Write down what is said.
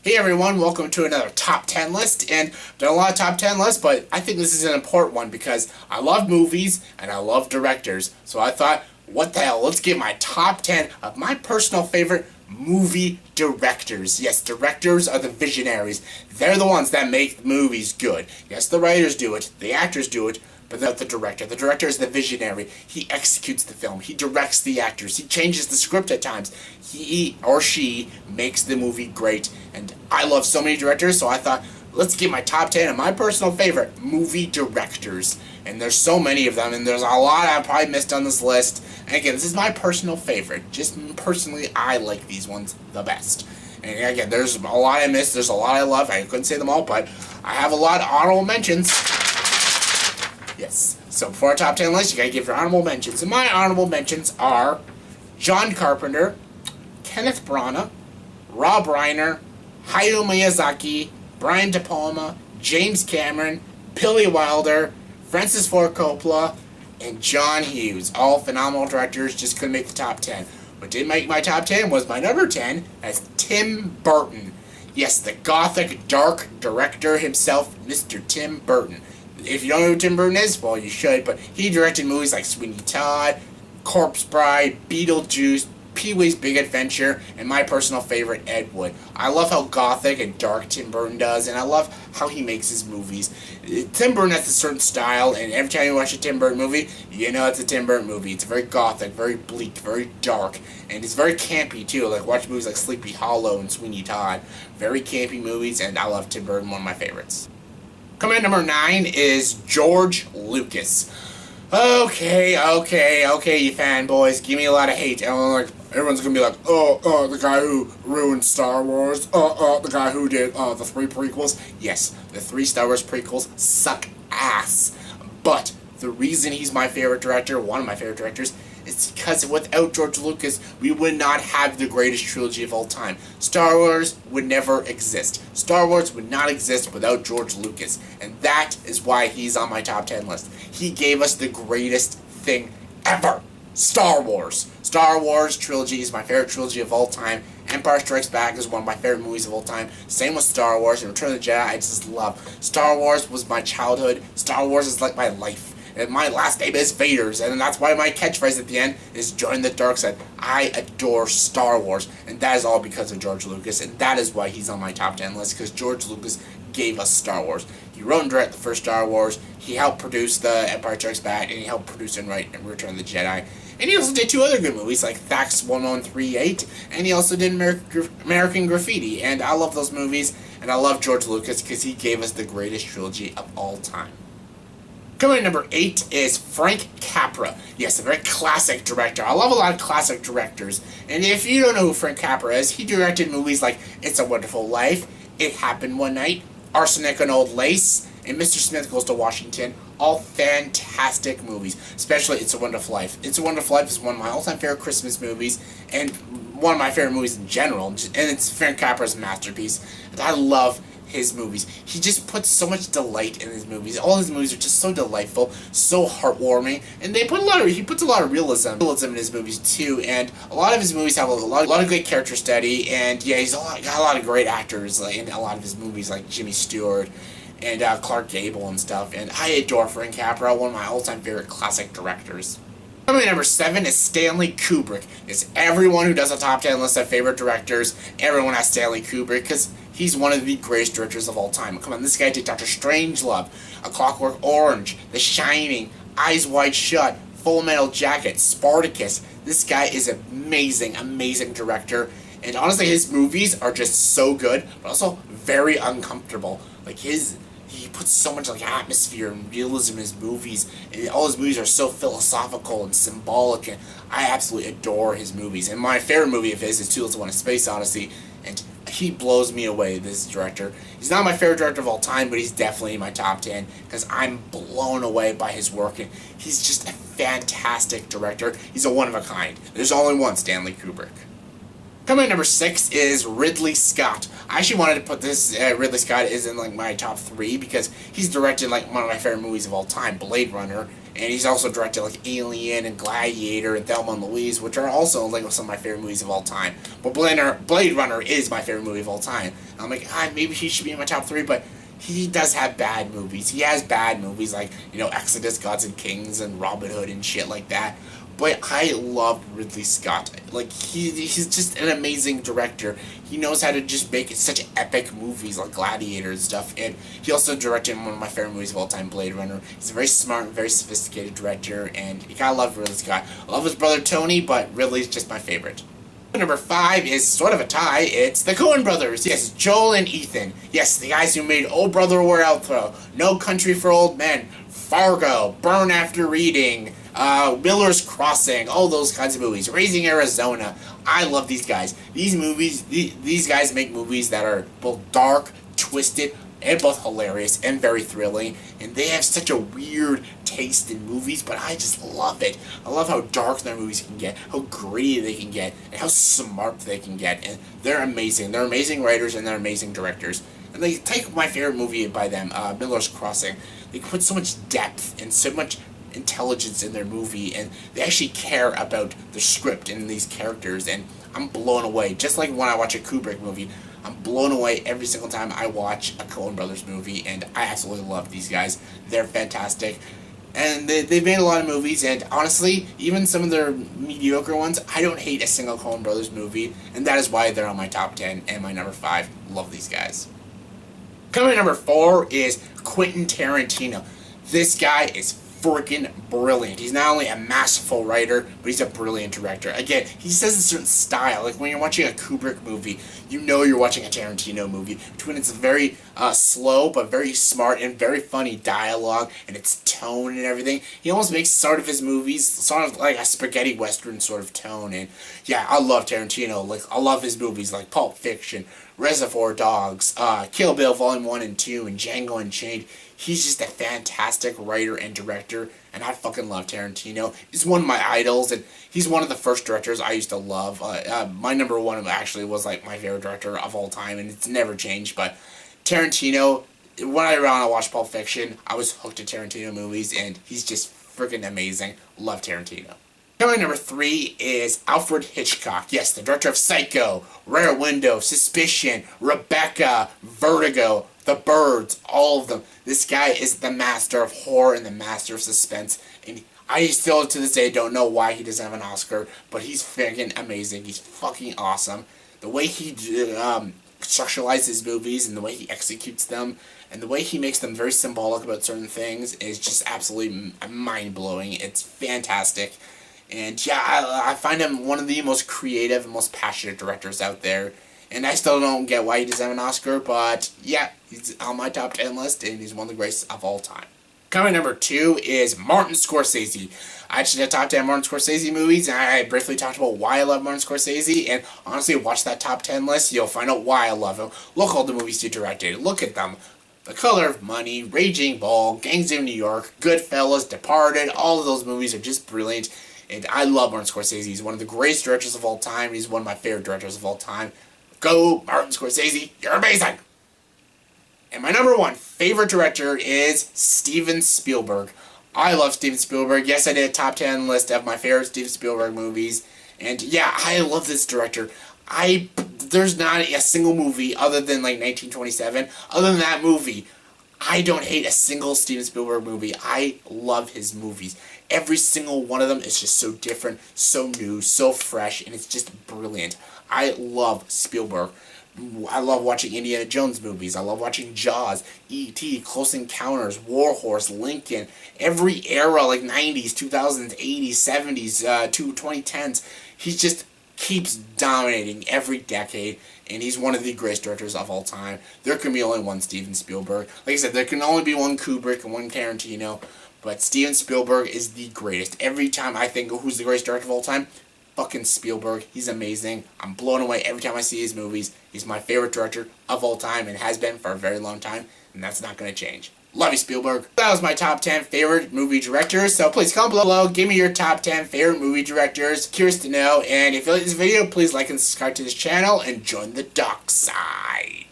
Hey everyone, welcome to another top 10 list, and I've done a lot of top 10 lists, but I think this is an important one because I love movies and I love directors, so I thought, what the hell, let's get my top 10 of my personal favorite movie directors. Yes, directors are the visionaries. They're the ones that make movies good. Yes, the writers do it, the actors do it, but not the director. The director is the visionary. He executes the film. He directs the actors. He changes the script at times. He or she makes the movie great. And I love so many directors, so I thought, let's get my top 10 of my personal favorite movie directors. And there's so many of them, and there's a lot I probably missed on this list. And again, this is my personal favorite. Just personally, I like these ones the best. And again, there's a lot I missed. There's a lot I love. I couldn't say them all, but I have a lot of honorable mentions. Yes. So for our top 10 list, you gotta give your honorable mentions. And my honorable mentions are John Carpenter, Kenneth Branagh, Rob Reiner, Hayao Miyazaki, Brian De Palma, James Cameron, Billy Wilder, Francis Ford Coppola, and John Hughes. All phenomenal directors, just couldn't make the top 10. What did make my top 10 was my number 10 as Tim Burton. Yes, the gothic, dark director himself, Mr. Tim Burton. If you don't know who Tim Burton is, well, you should, but he directed movies like Sweeney Todd, Corpse Bride, Beetlejuice, Pee-wee's Big Adventure, and my personal favorite, Ed Wood. I love how gothic and dark Tim Burton does, and I love how he makes his movies. Tim Burton has a certain style, and every time you watch a Tim Burton movie, you know it's a Tim Burton movie. It's very gothic, very bleak, very dark, and it's very campy, too. Like, watch movies like Sleepy Hollow and Sweeney Todd. Very campy movies, and I love Tim Burton, one of my favorites. Coming in number 9 is George Lucas. Okay, you fanboys, give me a lot of hate. Everyone's gonna be like, the guy who ruined Star Wars, the guy who did the 3 prequels. Yes, the 3 Star Wars prequels suck ass. But the reason he's my favorite director, one of my favorite directors, is because without George Lucas, we would not have the greatest trilogy of all time. Star Wars would never exist. Star Wars would not exist without George Lucas. And that is why he's on my top 10 list. He gave us the greatest thing ever. Star Wars. Star Wars trilogy is my favorite trilogy of all time. Empire Strikes Back is one of my favorite movies of all time. Same with Star Wars and Return of the Jedi, I just love. Star Wars was my childhood. Star Wars is like my life. And my last name is Vader's, and that's why my catchphrase at the end is join the dark side. I adore Star Wars, and that is all because of George Lucas, and that is why he's on my top 10 list, because George Lucas gave us Star Wars. He wrote and directed the first Star Wars, he helped produce the Empire Strikes Back, and he helped produce and write Return of the Jedi. And he also did 2 other good movies, like Thax 1138, and he also did American Graffiti, and I love those movies, and I love George Lucas, because he gave us the greatest trilogy of all time. Coming in number 8 is Frank Capra. Yes, a very classic director. I love a lot of classic directors. And if you don't know who Frank Capra is, he directed movies like It's a Wonderful Life, It Happened One Night, Arsenic and Old Lace, and Mr. Smith Goes to Washington. All fantastic movies, especially It's a Wonderful Life. It's a Wonderful Life is one of my all-time favorite Christmas movies, and one of my favorite movies in general. And it's Frank Capra's masterpiece. And I love his movies. He just puts so much delight in his movies. All his movies are just so delightful, so heartwarming, and he puts a lot of realism in his movies too. And a lot of his movies have a lot of great character study. And yeah, got a lot of great actors in a lot of his movies, like Jimmy Stewart and Clark Gable and stuff. And I adore Frank Capra, one of my all-time favorite classic directors. Coming in number 7 is Stanley Kubrick. It's everyone who does a top 10 list of favorite directors. Everyone has Stanley Kubrick because he's one of the greatest directors of all time. Come on, this guy did Dr. Strangelove, A Clockwork Orange, The Shining, Eyes Wide Shut, Full Metal Jacket, Spartacus. This guy is an amazing, amazing director. And honestly, his movies are just so good, but also very uncomfortable. Like he puts so much atmosphere and realism in his movies, and all his movies are so philosophical and symbolic, and I absolutely adore his movies. And my favorite movie of his is 2001: A Space Odyssey, and he blows me away, this director. He's not my favorite director of all time, but he's definitely in my top 10, because I'm blown away by his work, and he's just a fantastic director. He's a one-of-a-kind. There's only one Stanley Kubrick. Coming at number 6 is Ridley Scott. I actually wanted to put this, Ridley Scott is in my top 3 because he's directed one of my favorite movies of all time, Blade Runner, And he's also directed like Alien and Gladiator and Thelma and Louise, which are also like some of my favorite movies of all time. But Blade Runner is my favorite movie of all time. And I'm like, maybe he should be in my top 3, but he does have bad movies. He has bad movies like, Exodus, Gods and Kings, and Robin Hood and shit like that. But I love Ridley Scott. Like, he's just an amazing director. He knows how to just make such epic movies like Gladiator and stuff. And he also directed one of my favorite movies of all time, Blade Runner. He's a very smart, very sophisticated director, and you gotta love Ridley Scott. I love his brother Tony, but Ridley's just my favorite. Number 5 is sort of a tie. It's the Coen Brothers. Yes, Joel and Ethan. Yes, the guys who made Oh Brother, Where Art Thou, No Country for Old Men, Fargo, Burn After Reading, Miller's Crossing, all those kinds of movies. Raising Arizona. I love these guys. These guys make movies that are both dark, twisted, and both hilarious and very thrilling. And they have such a weird taste in movies, but I just love it. I love how dark their movies can get, how gritty they can get, and how smart they can get. And they're amazing. They're amazing writers and they're amazing directors. And they take my favorite movie by them, Miller's Crossing. They put so much depth and so much intelligence in their movie, and they actually care about the script and these characters, and I'm blown away. Just like when I watch a Kubrick movie, I'm blown away every single time I watch a Coen Brothers movie, and I absolutely love these guys. They're fantastic. And they've made a lot of movies, and honestly, even some of their mediocre ones, I don't hate a single Coen Brothers movie, and that is why they're on my top 10 and my number 5. Love these guys. Coming at number 4 is Quentin Tarantino. This guy is freaking brilliant. He's not only a masterful writer, but he's a brilliant director. Again, he says a certain style. Like when you're watching a Kubrick movie, you know you're watching a Tarantino movie. Between its very slow, but very smart and very funny dialogue and its tone and everything. He almost makes sort of his movies sort of like a spaghetti western sort of tone. And yeah, I love Tarantino. Like I love his movies like Pulp Fiction, Reservoir Dogs, Kill Bill Volume 1 and 2, and Django Unchained. He's just a fantastic writer and director, and I fucking love Tarantino. He's one of my idols, and he's one of the first directors I used to love. My number 1 actually was like my favorite director of all time, and it's never changed. But Tarantino, when I watched Pulp Fiction, I was hooked to Tarantino movies, and he's just freaking amazing. Love Tarantino. Coming number 3 is Alfred Hitchcock. Yes, the director of Psycho, Rare Window, Suspicion, Rebecca, Vertigo, The Birds, all of them. This guy is the master of horror and the master of suspense. And I still, to this day, don't know why he doesn't have an Oscar, but he's freaking amazing. He's fucking awesome. The way he structuralizes his movies and the way he executes them and the way he makes them very symbolic about certain things is just absolutely mind-blowing. It's fantastic. And yeah, I find him one of the most creative and most passionate directors out there. And I still don't get why he doesn't have an Oscar, but yeah, he's on my top 10 list, and he's one of the greatest of all time. Coming number 2 is Martin Scorsese. I actually did top 10 Martin Scorsese movies, and I briefly talked about why I love Martin Scorsese, and honestly, watch that top 10 list, you'll find out why I love him. Look at all the movies he directed. Look at them. The Color of Money, Raging Bull, Gangs of New York, Goodfellas, Departed, all of those movies are just brilliant. And I love Martin Scorsese. He's one of the greatest directors of all time. He's one of my favorite directors of all time. Go, Martin Scorsese. You're amazing. And my number 1 favorite director is Steven Spielberg. I love Steven Spielberg. Yes, I did a top 10 list of my favorite Steven Spielberg movies. And yeah, I love this director. There's not a single movie other than like 1927. Other than that movie, I don't hate a single Steven Spielberg movie. I love his movies. Every single one of them is just so different, so new, so fresh, and it's just brilliant. I love Spielberg. I love watching Indiana Jones movies. I love watching Jaws, E.T., Close Encounters, War Horse, Lincoln. Every era, like 90s, 2000s, 80s, 70s, 2010s. He just keeps dominating every decade, and he's one of the greatest directors of all time. There can be only one Steven Spielberg. Like I said, there can only be one Kubrick and one Tarantino, but Steven Spielberg is the greatest. Every time I think of who's the greatest director of all time, fucking Spielberg. He's amazing. I'm blown away every time I see his movies. He's my favorite director of all time and has been for a very long time, and that's not going to change. Love you, Spielberg. That was my top 10 favorite movie directors, so please comment below, give me your top 10 favorite movie directors. Curious to know, and if you like this video, please like and subscribe to this channel and join the dark side.